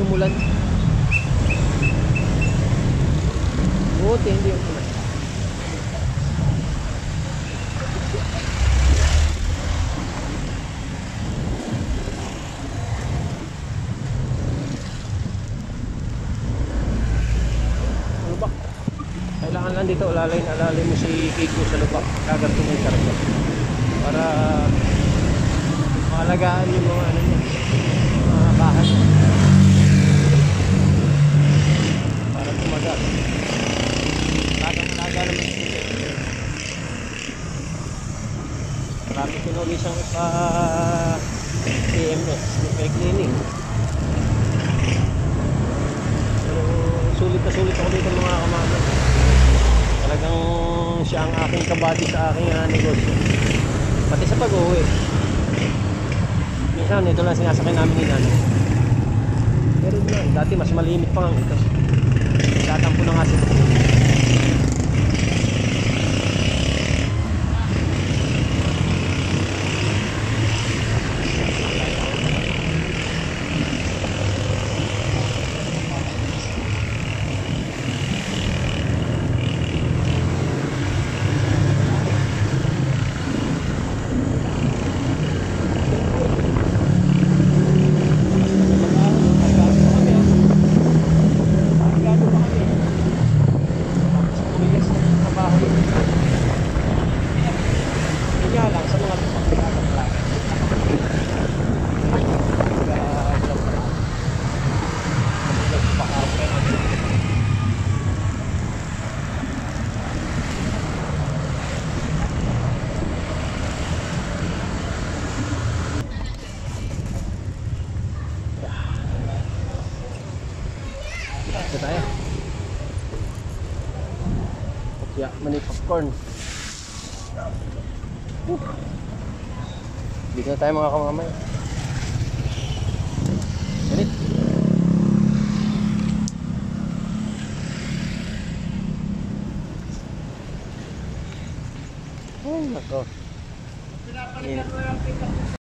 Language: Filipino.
umulan. Buti hindi umulan. Ano ba? Kailangan lang dito alalay na alalay mo si Kiko sa lubak. Kaganto mo yung karga. Para maalagaan yung mga ano niya, mga bahay. Para tumagal. Lagang-laga naman ito. Marami pinuli siyang PMS, repair cleaning. Pero sulit na sulit ako dito mga kamama. Talagang siya ang aking kabady sa aking negosyo. Pati sa pag-uwi. Minsan ito lang sinasakay namin ni nanay. Pero dati mas malimit pa nga ito. Tatampo na nga sila. Ito tayo. Kaya mani popcorn. Dito na tayo mga kamamay. Ganit. Oh, nako.